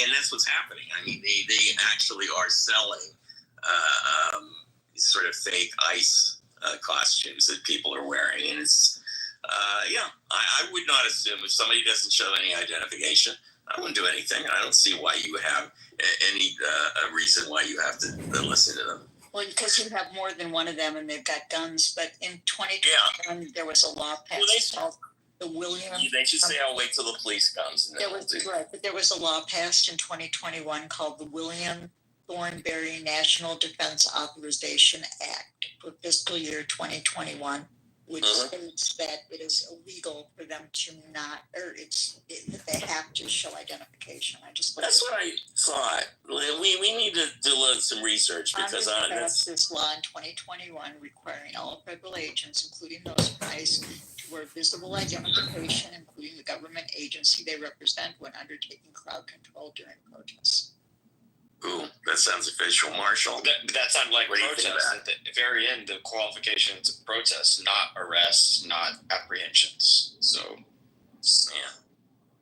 and that's what's happening. I mean, they actually are selling sort of fake ICE costumes that people are wearing, and it's I would not assume if somebody doesn't show any identification, I wouldn't do anything. I don't see why you have any reason why you have to listen to them. Well, because you have more than one of them, and they've got guns. But in 2021, there was a law passed called the William. They should say, "I'll wait till the police comes." And but there was a law passed in 2021 called the William Thornberry National Defense Authorization Act for fiscal year 2021, which states that it is illegal for them to not, that they have to show identification. That's what I thought. We need to do some research because that's this law in 2021 requiring all federal agents, including those from ICE, to wear visible identification, including the government agency they represent when undertaking crowd control during protests. Ooh, that sounds official, Marshall. That sounded like protests. At the very end, the qualifications of protests, not arrests, not apprehensions. So, yeah.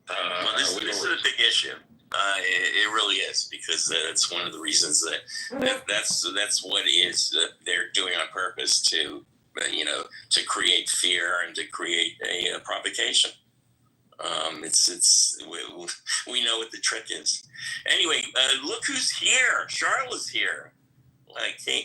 Well, this is a big issue. It really is, because that's one of the reasons that's what they're doing on purpose to create fear and to create a provocation. We know what the trick is. Anyway, look who's here. Charlotte's here.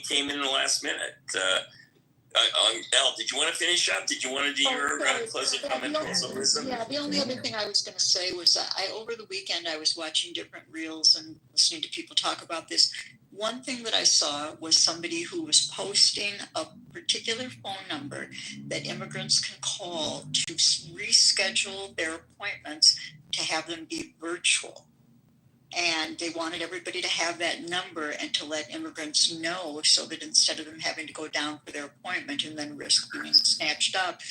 Came in the last minute. Elle, did you want to finish up? Did you want to do your closing comment? The only other thing I was going to say was over the weekend I was watching different reels and listening to people talk about this. One thing that I saw was somebody who was posting a particular phone number that immigrants can call to reschedule their appointments to have them be virtual. And they wanted everybody to have that number and to let immigrants know so that instead of them having to go down for their appointment and then risk being snatched up,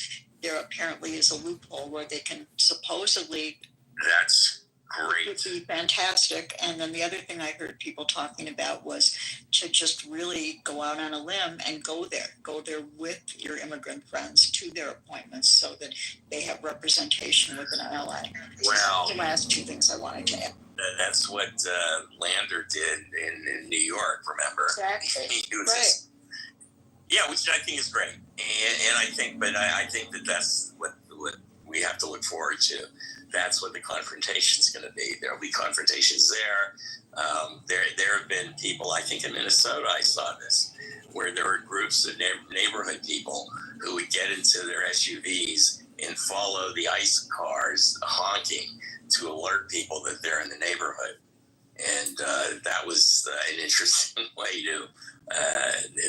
there apparently is a loophole where they can supposedly... That's great. It would be fantastic. And then the other thing I heard people talking about was to just really go out on a limb and go there with your immigrant friends to their appointments so that they have representation with an ally. Well, the last two things I wanted to add. That's what Lander did in New York, remember? Exactly. Which I think is great. And I think that's what we have to look forward to. That's what the confrontation is going to be. There'll be confrontations there. There have been people, I think in Minnesota, I saw this, where there were groups of neighborhood people who would get into their SUVs and follow the ICE cars honking to alert people that they're in the neighborhood. And that was an interesting way to,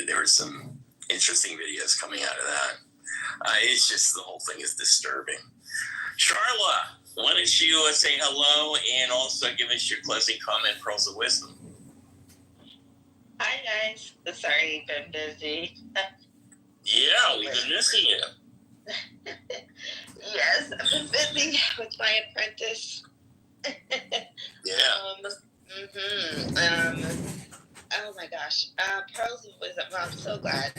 there were some interesting videos coming out of that. It's just, the whole thing is disturbing. Charla, why don't you say hello and also give us your closing comment, pearls of wisdom. Hi, guys. Sorry, been busy. Yeah, we've been missing you. Yes, I've been busy with my apprentice. Oh my gosh. Pearls of wisdom. I'm so glad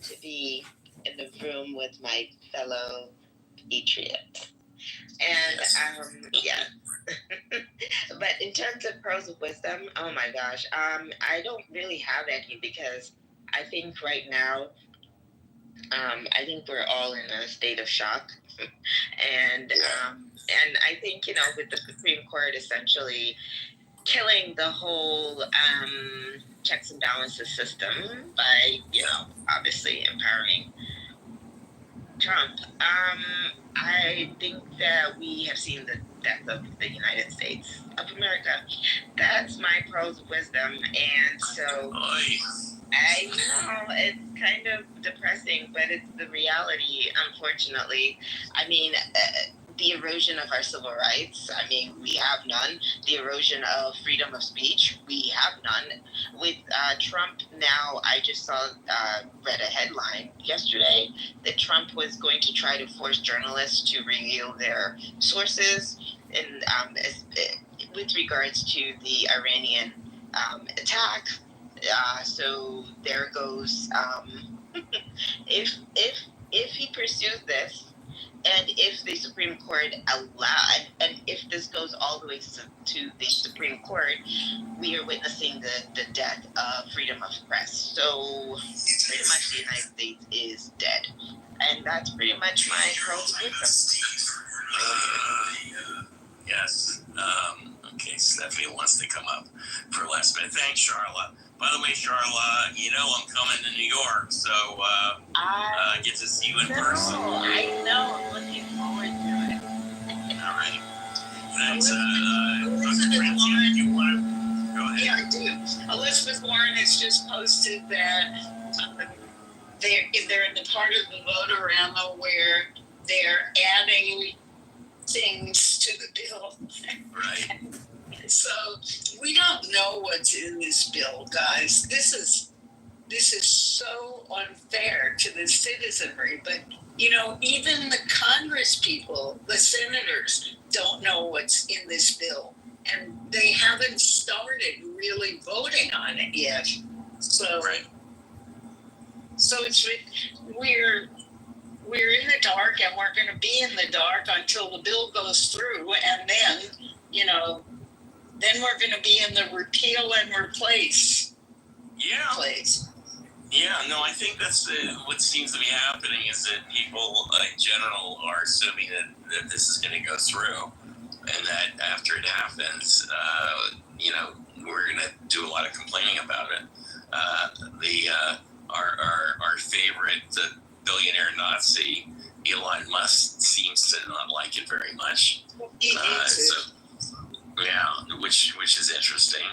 to be in the room with my fellow patriots. And but in terms of pearls of wisdom, oh my gosh, I don't really have any, because I think right now, I think we're all in a state of shock, and I think, with the Supreme Court essentially killing the whole checks and balances system by obviously empowering Trump, I think that we have seen the death of the United States of America. That's my pearls of wisdom. And so I know it's kind of depressing, but it's the reality, unfortunately. I mean, the erosion of our civil rights, I mean, we have none. The erosion of freedom of speech, we have none. With Trump now, I just read a headline yesterday that Trump was going to try to force journalists to reveal their sources with regards to the Iranian attack. So there goes, if he pursues this, And if the Supreme Court and if this goes all the way to the Supreme Court, we are witnessing the death of freedom of press. So pretty much the United States is dead. And that's pretty much my pearls of wisdom. Yes. Okay, Stephanie wants to come up for last minute. Thanks, Charla. By the way, Charla, you know I'm coming to New York, so I get to see you in person. I know. I'm looking forward to it. All right. Thanks. Francine, you want to go ahead? Yeah, I do. Elizabeth Warren has just posted that they're in the part of the vote-a-rama where they're adding things to the bill. Right. So we don't know what's in this bill, guys. This is so unfair to the citizenry. But even the Congress people, the senators, don't know what's in this bill, and they haven't started really voting on it yet. So, right. So we're in the dark, and we're going to be in the dark until the bill goes through, and then we're going to be in the repeal and replace. Place. Yeah, no, I think that's what seems to be happening is that people in general are assuming that this is going to go through, and that after it happens, we're going to do a lot of complaining about it. Our favorite billionaire Nazi, Elon Musk, seems to not like it very much. Which is interesting.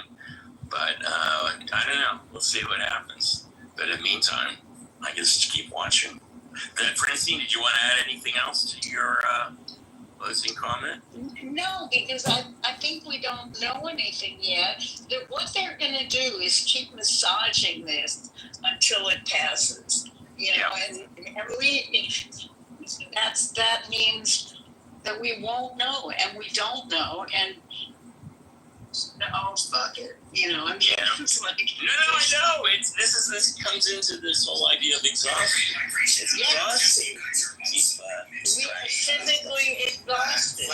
But I don't know. We'll see what happens. But in the meantime, I guess just keep watching. Francine, did you want to add anything else to your closing comment? No, because I think we don't know anything yet. What they're going to do is keep massaging this until it passes. And that means that we won't know, and we don't know, and fuck it. It's like no, I know. This comes into this whole idea of exhaustion. It's exhausting. We are physically exhausted.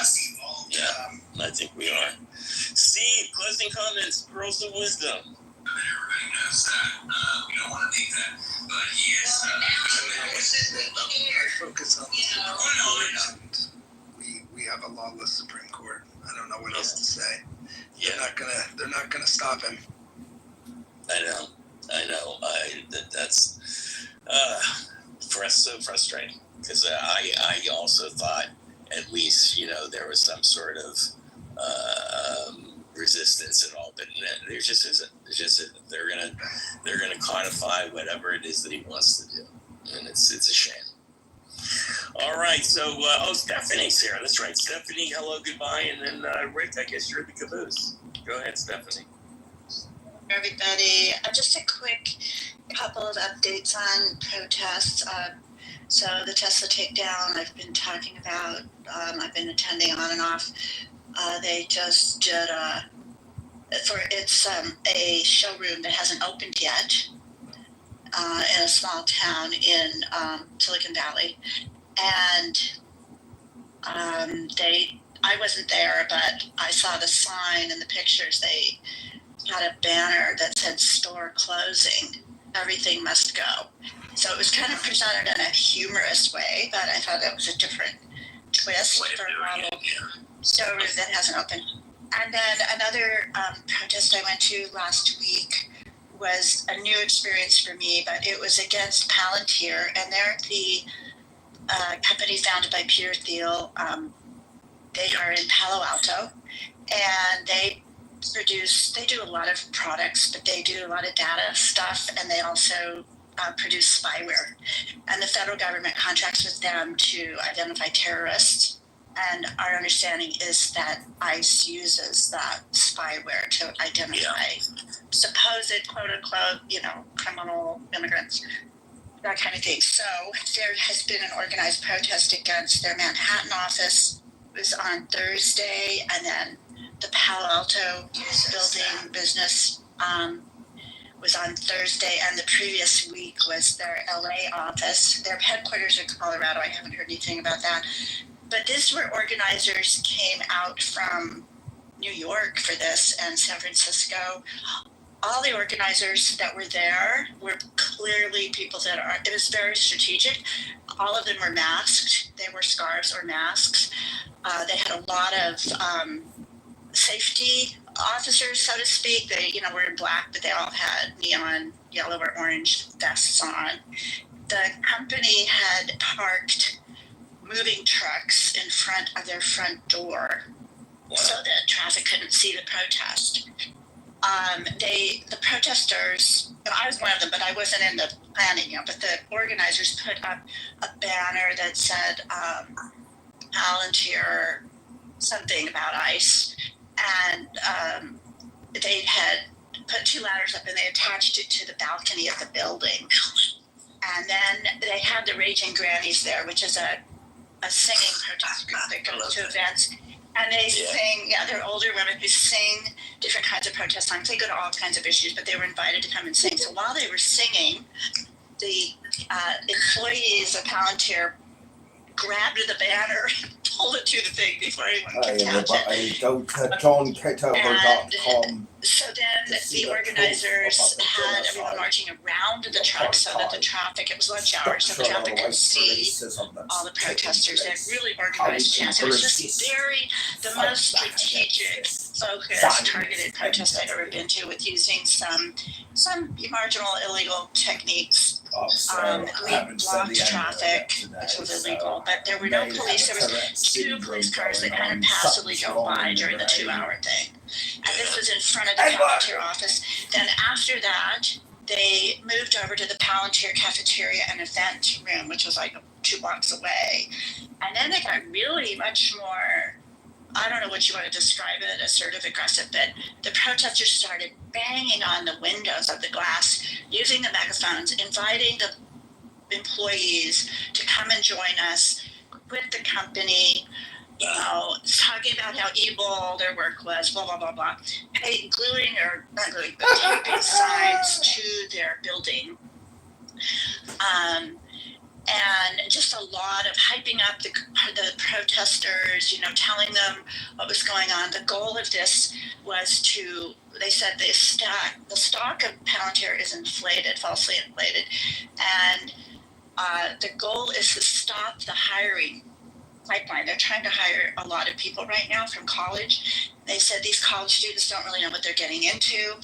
Yeah, I think we are. Steve, closing comments, pearls of wisdom. Everybody knows that. We don't want to make that, but he is. I focus on we have a lawless Supreme Court. I don't know what else to say. They're not gonna stop him. I know. That's for us so frustrating because I also thought at least there was some sort of resistance at all, but there just isn't. They're gonna codify whatever it is that he wants to do, and it's a shame. All right, so Stephanie's here. That's right, Stephanie. Hello, goodbye, and then Rick. I guess you're the caboose. Go ahead, Stephanie. Everybody, just a quick couple of updates on protests. So the Tesla takedown I've been talking about, I've been attending on and off. They just did it's a showroom that hasn't opened yet in a small town in Silicon Valley, and I wasn't there, but I saw the sign and the pictures. They had a banner that said "Store closing, everything must go." So it was kind of presented in a humorous way, but I thought that was a different twist for a model showroom that hasn't opened. And then another protest I went to last week was a new experience for me, but it was against Palantir, and they're the company founded by Peter Thiel. They are in Palo Alto, and they do a lot of products, but they do a lot of data stuff, and they also produce spyware. And the federal government contracts with them to identify terrorists. And our understanding is that ICE uses that spyware to identify supposed, quote unquote, criminal immigrants, that kind of thing. So there has been an organized protest against their Manhattan office. It was on Thursday, and then the Palo Alto building business was on Thursday, and the previous week was their LA office. Their headquarters are Colorado. I haven't heard anything about that. But these were organizers came out from New York for this and San Francisco. All the organizers that were there were clearly people that are, it was very strategic. All of them were masked. They wore scarves or masks. They had a lot of safety officers, so to speak. They, were in black, but they all had neon yellow or orange vests on. The company had parked moving trucks in front of their front door so that traffic couldn't see the protest. The protesters, I was one of them, but I wasn't in the planning, but the organizers put up a banner that said Palantir, something about ICE, and they had put 2 ladders up and they attached it to the balcony of the building. And then they had the Raging Grannies there, which is a singing protest group that goes to events. And they sing, they're older women who sing different kinds of protest songs. They go to all kinds of issues, but they were invited to come and sing. So while they were singing, the employees of Palantir grabbed the banner and pulled it through the thing before anyone could catch it. Go to JohnKitover.com. So then the organizers had everyone marching around the truck so that the traffic, it was lunch hour, so the traffic could see all the protesters. They had really organized chants. It was just the most strategic, focused, targeted protest I'd ever been to, with using some marginal illegal techniques. We blocked traffic, which was illegal, but there were no police. There was 2 police cars that kind of passively go by during the 2-hour thing. And this was in front of the Palantir office. Then after that, they moved over to the Palantir cafeteria and event room, which was like 2 blocks away. And then they got really much more, I don't know what you want to describe it, assertive, aggressive, but the protesters started banging on the windows of the glass, using the megaphones, inviting the employees to come and join us, quit the company, talking about how evil their work was, blah, blah, blah, blah. Gluing, or not gluing, but taping signs to their building. And just a lot of hyping up the protesters, telling them what was going on. The goal of this was they said the stock of Palantir is inflated, falsely inflated. And the goal is to stop the hiring pipeline. They're trying to hire a lot of people right now from college. They said these college students don't really know what they're getting into.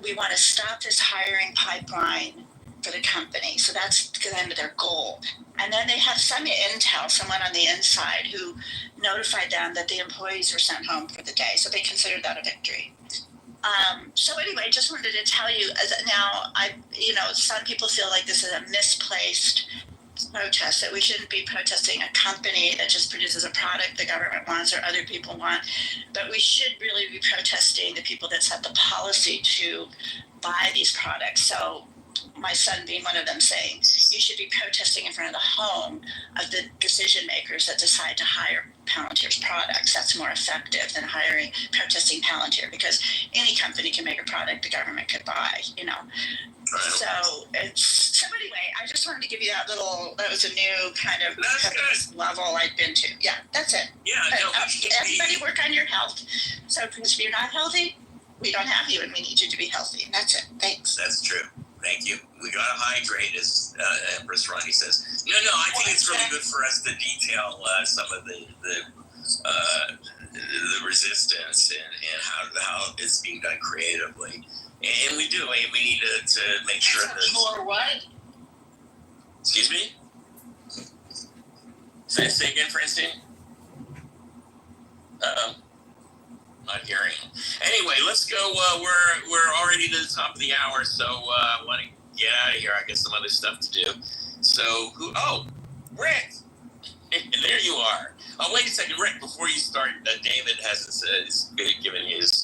We want to stop this hiring pipeline for the company. So that's kind of their goal. And then they have some intel, someone on the inside who notified them that the employees were sent home for the day. So they considered that a victory. So anyway, just wanted to tell you now, some people feel like this is a misplaced protest, that we shouldn't be protesting a company that just produces a product the government wants or other people want, but we should really be protesting the people that set the policy to buy these products. So my son being one of them, saying you should be protesting in front of the home of the decision makers that decide to hire Palantir's products. That's more effective than protesting Palantir, because any company can make a product the government could buy, So anyway, I just wanted to give you that was a new kind of level I'd been to. Yeah, that's it. Yeah, everybody work on your health. So because if you're not healthy, we don't have you, and we need you to be healthy. And that's it. Thanks. That's true. Thank you. We got to hydrate, as Empress Ronnie says. No, I think it's really good for us to detail some of the resistance and how it's being done creatively. And we do. We need to make sure that. More what? Excuse me? Say again, Francine? Not hearing. Anyway, let's go. We're already to the top of the hour, so I want to get out of here. I got some other stuff to do. So Rick, there you are. Oh, wait a second, Rick. Before you start, David has given his